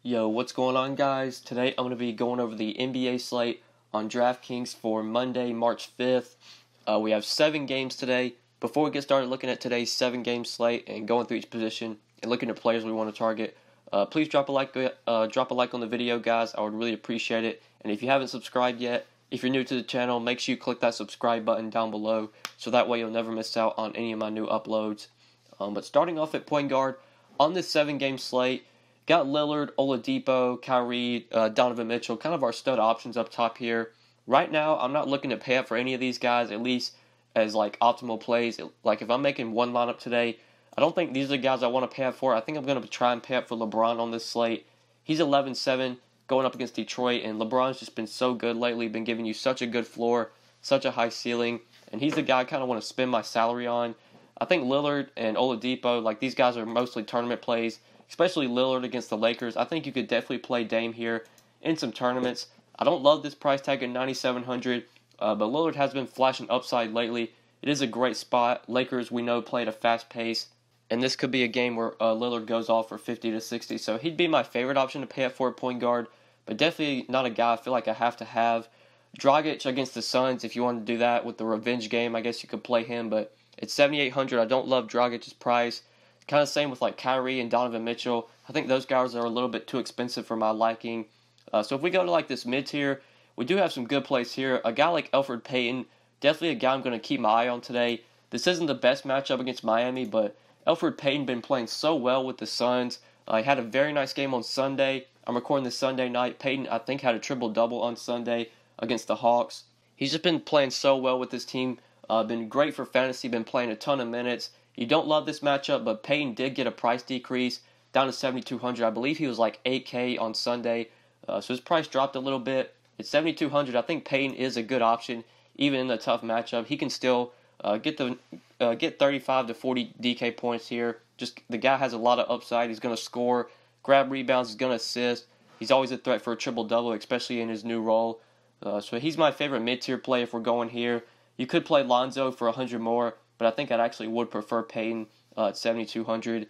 Yo, what's going on, guys? Today I'm going to be going over the NBA slate on DraftKings for Monday, March 5th. We have 7 games today. Before we get started looking at today's 7-game slate and going through each position and looking at players we want to target, please drop a like on the video, guys. I would really appreciate it. And if you haven't subscribed yet, if you're new to the channel, make sure you click that subscribe button down below so that way you'll never miss out on any of my new uploads. But starting off at point guard, on this 7-game slate, got Lillard, Oladipo, Kyrie, Donovan Mitchell, kind of our stud options up top here. Right now, I'm not looking to pay up for any of these guys, at least as like optimal plays. Like if I'm making one lineup today, I don't think these are the guys I want to pay up for. I think I'm going to try and pay up for LeBron on this slate. He's 11-7 going up against Detroit, and LeBron's just been so good lately, been giving you such a good floor, such a high ceiling, and he's the guy I kind of want to spend my salary on. I think Lillard and Oladipo, like these guys are mostly tournament plays, especially Lillard against the Lakers. I think you could definitely play Dame here in some tournaments. I don't love this price tag at $9,700, but Lillard has been flashing upside lately. It is a great spot. Lakers, we know, play at a fast pace, and this could be a game where Lillard goes off for 50 to 60, so he'd be my favorite option to pay up for at point guard, but definitely not a guy I feel like I have to have. Dragic against the Suns, if you want to do that with the revenge game, I guess you could play him, but it's $7,800. I don't love Dragic's price. Kind of same with like Kyrie and Donovan Mitchell. I think those guys are a little bit too expensive for my liking. So if we go to like this mid tier, we do have some good plays here. A guy like Elfrid Payton, definitely a guy I'm going to keep my eye on today. This isn't the best matchup against Miami, but Elfrid Payton been playing so well with the Suns. He had a very nice game on Sunday. I'm recording this Sunday night. Payton, I think, had a triple-double on Sunday against the Hawks. He's just been playing so well with this team. Been great for fantasy, been playing a ton of minutes. You don't love this matchup, but Payton did get a price decrease down to $7,200. I believe he was like $8K on Sunday, so his price dropped a little bit. It's $7,200. I think Payton is a good option, even in a tough matchup. He can still get 35 to 40 DK points here. Just the guy has a lot of upside. He's going to score, grab rebounds, he's going to assist. He's always a threat for a triple-double, especially in his new role. So he's my favorite mid-tier play if we're going here. You could play Lonzo for 100 more, but I think I actually would prefer Payton at $7,200.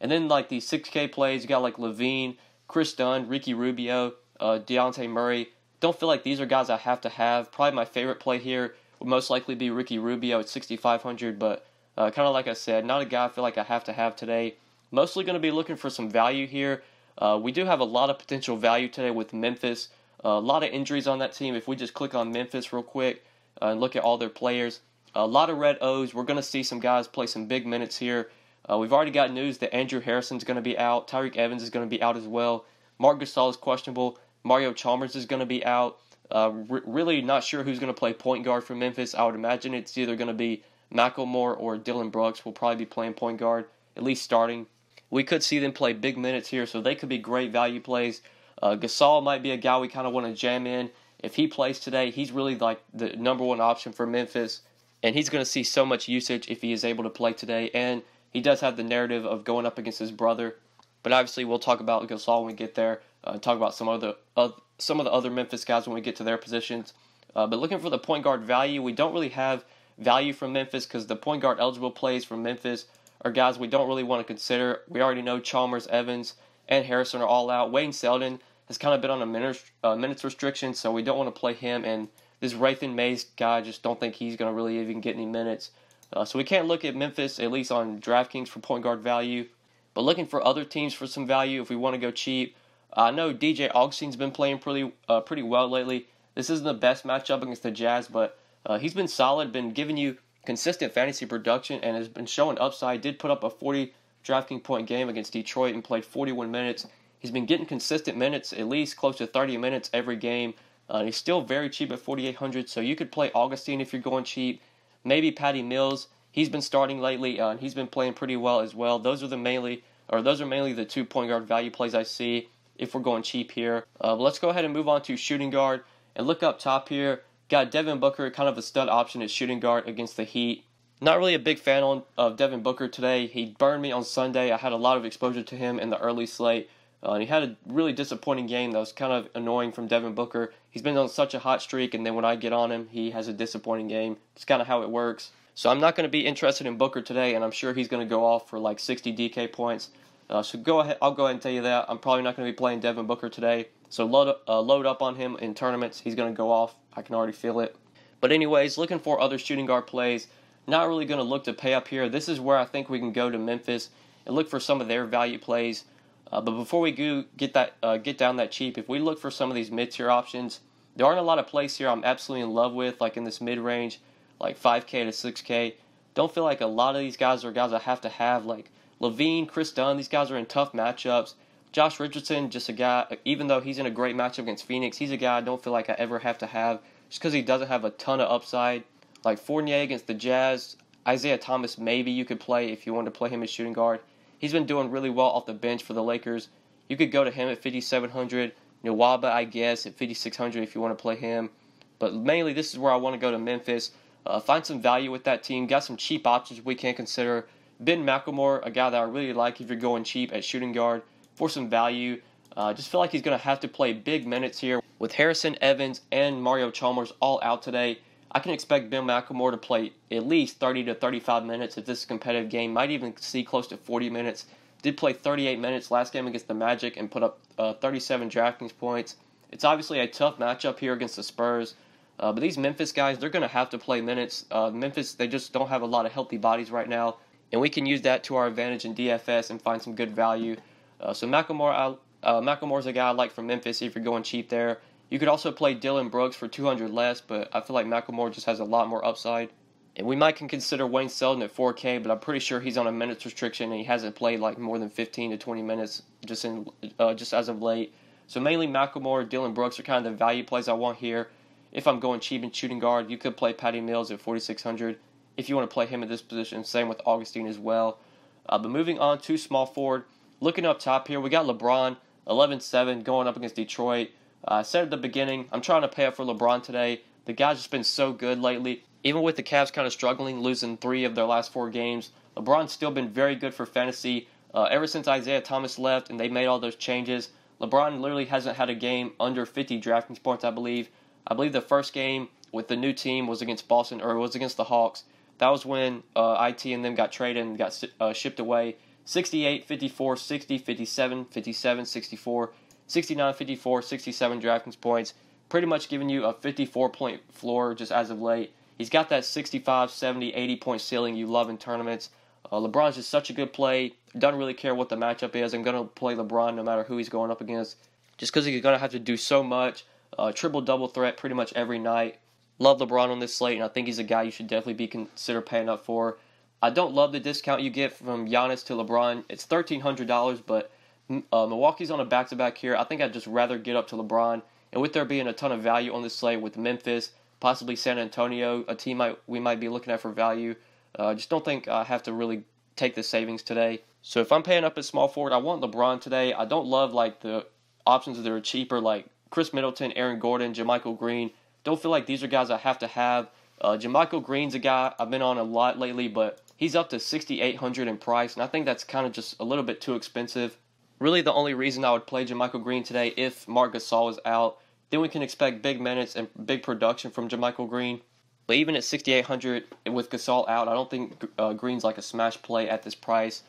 And then like these 6K plays, you got like Levine, Chris Dunn, Ricky Rubio, Dejounte Murray. Don't feel like these are guys I have to have. Probably my favorite play here would most likely be Ricky Rubio at $6,500, but kind of like I said, not a guy I feel like I have to have today. Mostly going to be looking for some value here. We do have a lot of potential value today with Memphis. A lot of injuries on that team. If we just click on Memphis real quick and look at all their players, a lot of red O's. We're going to see some guys play some big minutes here. We've already got news that Andrew Harrison's going to be out. Tyreek Evans is going to be out as well. Marc Gasol is questionable. Mario Chalmers is going to be out. Really not sure who's going to play point guard for Memphis. I would imagine it's either going to be Macklemore or Dylan Brooks will probably be playing point guard, at least starting. We could see them play big minutes here, so they could be great value plays. Gasol might be a guy we kind of want to jam in. If he plays today, he's really like the number one option for Memphis. And he's going to see so much usage if he is able to play today. And he does have the narrative of going up against his brother. But obviously, we'll talk about Gasol when we get there. Talk about some of the other Memphis guys when we get to their positions. But looking for the point guard value, we don't really have value from Memphis because the point guard eligible plays from Memphis are guys we don't really want to consider. We already know Chalmers, Evans, and Harrison are all out. Wayne Selden has kind of been on a minutes restriction, so we don't want to play him. And this Rathan Mays guy, just don't think he's going to really even get any minutes. So we can't look at Memphis, at least on DraftKings, for point guard value. But looking for other teams for some value if we want to go cheap. I know DJ Augustin's been playing pretty well lately. This isn't the best matchup against the Jazz, but he's been solid, been giving you consistent fantasy production, and has been showing upside. Did put up a 40 DraftKings point game against Detroit and played 41 minutes. He's been getting consistent minutes, at least close to 30 minutes every game. He's still very cheap at $4,800, so you could play Augustin if you're going cheap. Maybe Patty Mills. He's been starting lately, and he's been playing pretty well as well. Those are mainly the 2 point guard value plays I see if we're going cheap here. Let's go ahead and move on to shooting guard and look up top here. Got Devin Booker, kind of a stud option at shooting guard against the Heat. Not really a big fan of Devin Booker today. He burned me on Sunday. I had a lot of exposure to him in the early slate. And he had a really disappointing game that was kind of annoying from Devin Booker. He's been on such a hot streak, and then when I get on him, he has a disappointing game. It's kind of how it works. So I'm not going to be interested in Booker today, and I'm sure he's going to go off for like 60 DK points. So go ahead. I'll go ahead and tell you that I'm probably not going to be playing Devin Booker today. So load up on him in tournaments. He's going to go off. I can already feel it. But anyways, looking for other shooting guard plays. Not really going to look to pay up here. This is where I think we can go to Memphis and look for some of their value plays. But before we get down that cheap, if we look for some of these mid-tier options, there aren't a lot of plays here I'm absolutely in love with, like in this mid-range, like 5K to 6K. Don't feel like a lot of these guys are guys I have to have, like Levine, Chris Dunn. These guys are in tough matchups. Josh Richardson, just a guy, even though he's in a great matchup against Phoenix, he's a guy I don't feel like I ever have to have just because he doesn't have a ton of upside. Like Fournier against the Jazz, Isaiah Thomas maybe you could play if you wanted to play him as shooting guard. He's been doing really well off the bench for the Lakers. You could go to him at 5,700. Nwaba, I guess, at 5,600 if you want to play him. But mainly this is where I want to go to Memphis. Find some value with that team. Got some cheap options we can consider. Ben McLemore, a guy that I really like if you're going cheap at shooting guard for some value. Just feel like he's going to have to play big minutes here. With Harrison, Evans, and Mario Chalmers all out today, I can expect Ben McLemore to play at least 30 to 35 minutes if this is a competitive game. Might even see close to 40 minutes. Did play 38 minutes last game against the Magic and put up 37 DraftKings points. It's obviously a tough matchup here against the Spurs. But these Memphis guys, they're going to have to play minutes. Memphis, they just don't have a lot of healthy bodies right now. And we can use that to our advantage in DFS and find some good value. So McLemore's a guy I like from Memphis if you're going cheap there. You could also play Dylan Brooks for 200 less, but I feel like McLemore just has a lot more upside. And we might can consider Wayne Selden at 4K, but I'm pretty sure he's on a minutes restriction and he hasn't played like more than 15 to 20 minutes just as of late. So mainly McLemore, Dylan Brooks are kind of the value plays I want here. If I'm going cheap in shooting guard, you could play Patty Mills at 4,600 if you want to play him at this position. Same with Augustine as well. But moving on to small forward, looking up top here, we got LeBron, 11-7, going up against Detroit. I said at the beginning, I'm trying to pay up for LeBron today. The guy's just been so good lately. Even with the Cavs kind of struggling, losing 3 of their last 4 games, LeBron's still been very good for fantasy. Ever since Isaiah Thomas left and they made all those changes, LeBron literally hasn't had a game under 50 DraftKings points, I believe. I believe the first game with the new team was against Boston, or it was against the Hawks. That was when IT and them got traded and got shipped away. 68, 54, 60, 57, 57, 64, 69, 54, 67 DraftKings points. Pretty much giving you a 54-point floor just as of late. He's got that 65, 70, 80-point ceiling you love in tournaments. LeBron's just such a good play. Doesn't really care what the matchup is. I'm going to play LeBron no matter who he's going up against. Just because he's going to have to do so much. Triple-double threat pretty much every night. Love LeBron on this slate, and I think he's a guy you should definitely be consider paying up for. I don't love the discount you get from Giannis to LeBron. It's $1,300, but Milwaukee's on a back-to-back here. I think I'd just rather get up to LeBron. And with there being a ton of value on this slate with Memphis, possibly San Antonio, a team we might be looking at for value, just don't think I have to really take the savings today. So if I'm paying up at small forward, I want LeBron today. I don't love like the options that are cheaper, like Chris Middleton, Aaron Gordon, JaMychal Green. Don't feel like these are guys I have to have. JaMychal Green's a guy I've been on a lot lately, but he's up to $6,800 in price, and I think that's kind of just a little bit too expensive. Really, the only reason I would play JaMychal Green today if Marc Gasol is out, then we can expect big minutes and big production from JaMychal Green. But even at $6,800 with Gasol out, I don't think Green's like a smash play at this price.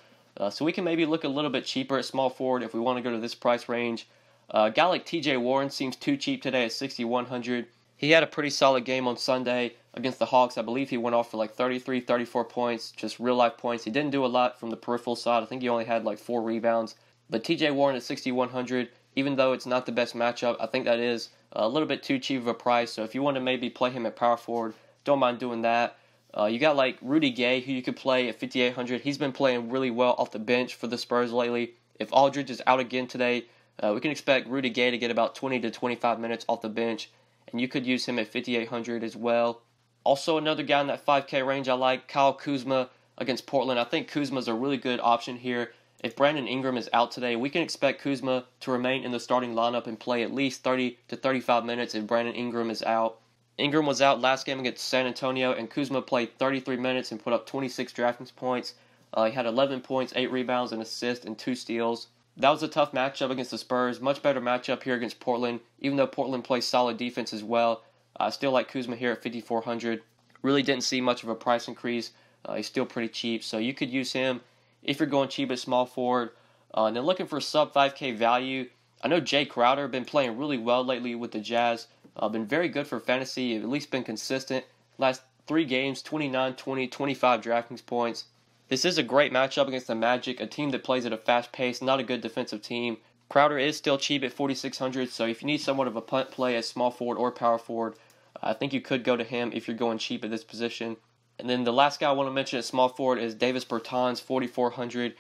So we can maybe look a little bit cheaper at small forward if we want to go to this price range. A guy like TJ Warren seems too cheap today at $6,100. He had a pretty solid game on Sunday against the Hawks. I believe he went off for like 33, 34 points, just real-life points. He didn't do a lot from the peripheral side. I think he only had like 4 rebounds. But TJ Warren at $6,100, even though it's not the best matchup, I think that is a little bit too cheap of a price. So if you want to maybe play him at power forward, don't mind doing that. You got like Rudy Gay, who you could play at $5,800. He's been playing really well off the bench for the Spurs lately. If Aldridge is out again today, we can expect Rudy Gay to get about 20 to 25 minutes off the bench. And you could use him at $5,800 as well. Also, another guy in that 5K range I like, Kyle Kuzma against Portland. I think Kuzma's a really good option here. If Brandon Ingram is out today, we can expect Kuzma to remain in the starting lineup and play at least 30 to 35 minutes if Brandon Ingram is out. Ingram was out last game against San Antonio, and Kuzma played 33 minutes and put up 26 DraftKings points. He had 11 points, 8 rebounds, an assist, and 2 steals. That was a tough matchup against the Spurs. Much better matchup here against Portland, even though Portland plays solid defense as well. I still like Kuzma here at $5,400. Really didn't see much of a price increase. He's still pretty cheap, so you could use him if you're going cheap at small forward. And then looking for sub 5K value, I know Jay Crowder been playing really well lately with the Jazz. Been very good for fantasy, at least been consistent. Last 3 games, 29, 20, 25 DraftKings points. This is a great matchup against the Magic, a team that plays at a fast pace, not a good defensive team. Crowder is still cheap at 4,600, so if you need somewhat of a punt play as small forward or power forward, I think you could go to him if you're going cheap at this position. And then the last guy I want to mention at small forward is Davis Bertans, 4,400.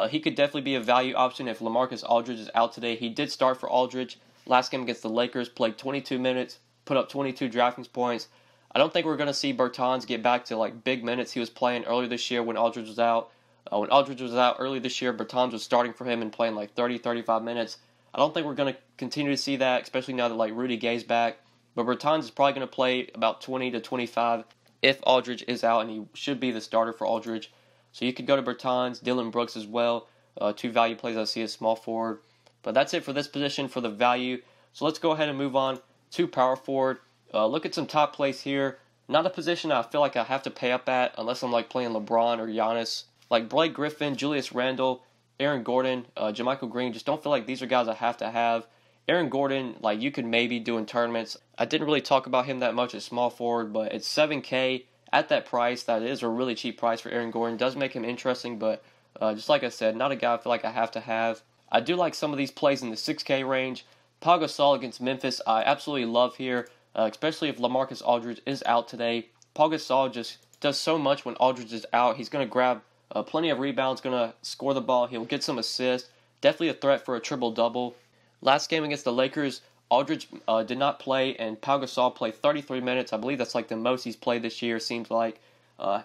He could definitely be a value option if LaMarcus Aldridge is out today. He did start for Aldridge last game against the Lakers, played 22 minutes, put up 22 DraftKings points. I don't think we're going to see Bertans get back to like big minutes he was playing earlier this year when Aldridge was out. When Aldridge was out earlier this year, Bertans was starting for him and playing like 30, 35 minutes. I don't think we're going to continue to see that, especially now that like Rudy Gay's back. But Bertans is probably going to play about 20 to 25 if Aldridge is out, and he should be the starter for Aldridge. So you could go to Bertans, Dylan Brooks as well. 2 value plays I see as small forward. But that's it for this position for the value. So let's go ahead and move on to power forward. Look at some top plays here. Not a position I feel like I have to pay up at unless I'm like playing LeBron or Giannis. Like Blake Griffin, Julius Randle, Aaron Gordon, JaMychal Green. Just don't feel like these are guys I have to have. Aaron Gordon, like you could maybe do in tournaments. I didn't really talk about him that much at small forward, but it's 7K at that price. That is a really cheap price for Aaron Gordon. Does make him interesting, but just like I said, not a guy I feel like I have to have. I do like some of these plays in the 6K range. Pau Gasol against Memphis, I absolutely love here, especially if LaMarcus Aldridge is out today. Pau Gasol just does so much when Aldridge is out. He's going to grab plenty of rebounds, going to score the ball. He'll get some assists. Definitely a threat for a triple-double. Last game against the Lakers, Aldridge did not play, and Pau Gasol played 33 minutes. I believe that's like the most he's played this year, seems like.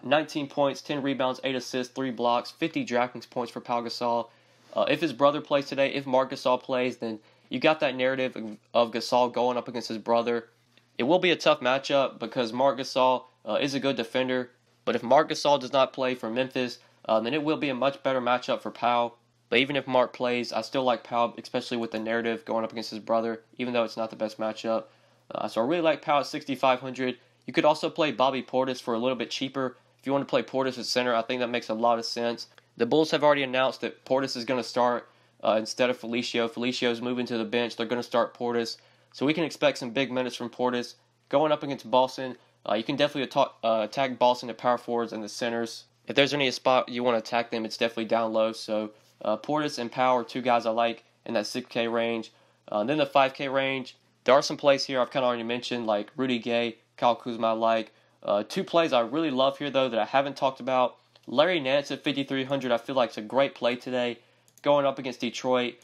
19 points, 10 rebounds, 8 assists, 3 blocks, 50 DraftKings points for Pau Gasol. If his brother plays today, if Marc Gasol plays, then you got that narrative of Gasol going up against his brother. It will be a tough matchup because Marc Gasol is a good defender. But if Marc Gasol does not play for Memphis, then it will be a much better matchup for Pau. But even if Marc plays, I still like Pau, especially with the narrative going up against his brother, even though it's not the best matchup. So I really like Pau at 6,500. You could also play Bobby Portis for a little bit cheaper. If you want to play Portis at center, I think that makes a lot of sense. The Bulls have already announced that Portis is going to start instead of Felicio. Felicio's moving to the bench. They're going to start Portis. So we can expect some big minutes from Portis. Going up against Boston, you can definitely attack Boston at power forwards and the centers. If there's any spot you want to attack them, it's definitely down low. So Portis and Pau are 2 guys I like in that 6K range. Then the 5K range, there are some plays here I've kind of already mentioned, like Rudy Gay, Kyle Kuzma I like. 2 plays I really love here, though, that I haven't talked about. Larry Nance at 5,300, I feel like it's a great play today. Going up against Detroit.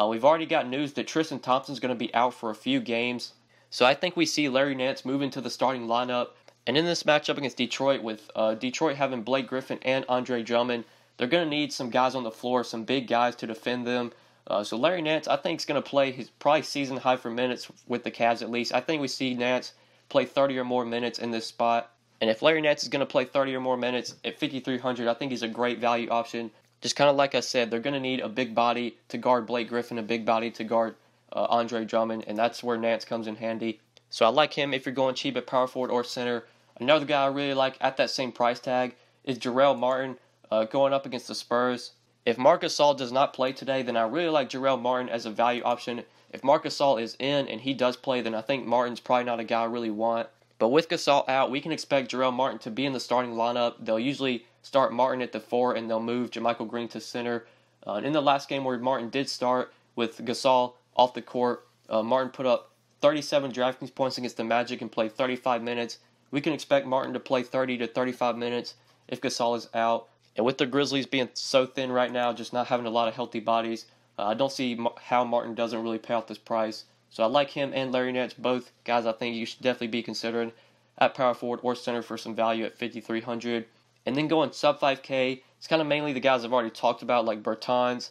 We've already got news that Tristan Thompson's going to be out for a few games. So I think we see Larry Nance move into the starting lineup. And in this matchup against Detroit, with Detroit having Blake Griffin and Andre Drummond, they're going to need some guys on the floor, some big guys to defend them. So Larry Nance, I think, is going to play his probably season high for minutes with the Cavs at least. I think we see Nance play 30 or more minutes in this spot. And if Larry Nance is going to play 30 or more minutes at 5,300, I think he's a great value option. Just kind of like I said, they're going to need a big body to guard Blake Griffin, a big body to guard Andre Drummond, and that's where Nance comes in handy. So I like him if you're going cheap at power forward or center. Another guy I really like at that same price tag is Jarrell Martin going up against the Spurs. If Marc Gasol does not play today, then I really like Jarrell Martin as a value option. If Marc Gasol is in and he does play, then I think Martin's probably not a guy I really want. But with Gasol out, we can expect Jarrell Martin to be in the starting lineup. They'll usually start Martin at the 4 and they'll move JaMychal Green to center. In the last game where Martin did start with Gasol off the court, Martin put up 37 DraftKings points against the Magic and played 35 minutes. We can expect Martin to play 30 to 35 minutes if Gasol is out. And with the Grizzlies being so thin right now, just not having a lot of healthy bodies, I don't see how Martin doesn't really pay off this price. So I like him and Larry Nance, both guys I think you should definitely be considering at power forward or center for some value at 5,300. And then going sub 5K, it's kind of mainly the guys I've already talked about, like Bertans,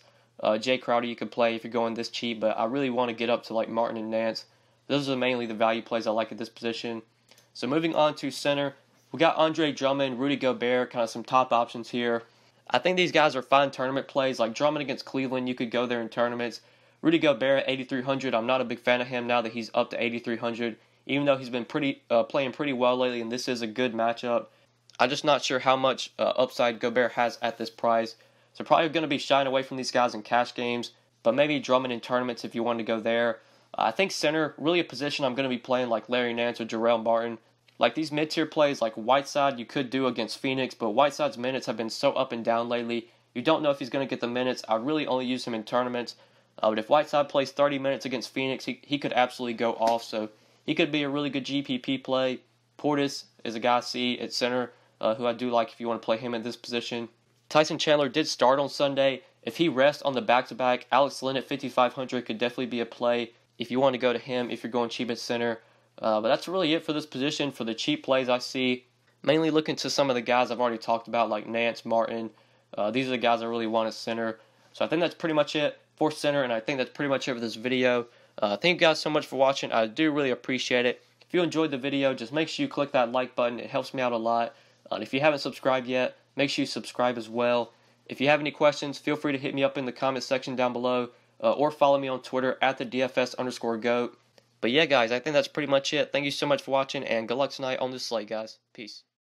Jay Crowder you could play if you're going this cheap, but I really want to get up to like Martin and Nance. Those are mainly the value plays I like at this position. So moving on to center, we got Andre Drummond, Rudy Gobert, kind of some top options here. I think these guys are fine tournament plays. Like Drummond against Cleveland, you could go there in tournaments. Rudy Gobert at 8,300, I'm not a big fan of him now that he's up to 8,300, even though he's been playing pretty well lately, and this is a good matchup. I'm just not sure how much upside Gobert has at this price. So probably going to be shying away from these guys in cash games, but maybe Drummond in tournaments if you want to go there. I think center, really a position I'm going to be playing like Larry Nance or Jarrell Martin. Like these mid-tier plays like Whiteside you could do against Phoenix, but Whiteside's minutes have been so up and down lately. You don't know if he's going to get the minutes. I really only use him in tournaments. But if Whiteside plays 30 minutes against Phoenix, he could absolutely go off. So he could be a really good GPP play. Portis is a guy I see at center who I do like if you want to play him in this position. Tyson Chandler did start on Sunday. If he rests on the back-to-back, Alex Len at 5,500 could definitely be a play if you want to go to him if you're going cheap at center. But that's really it for this position. For the cheap plays I see, mainly looking to some of the guys I've already talked about like Nance, Martin. These are the guys I really want at center. So I think that's pretty much it for center, and I think that's pretty much it for this video. Thank you guys so much for watching. I do really appreciate it. If you enjoyed the video, just make sure you click that like button. It helps me out a lot. And if you haven't subscribed yet, make sure you subscribe as well. If you have any questions, feel free to hit me up in the comment section down below, or follow me on Twitter at the DFS_GOAT. But yeah, guys, I think that's pretty much it. Thank you so much for watching, and good luck tonight on this slate, guys. Peace.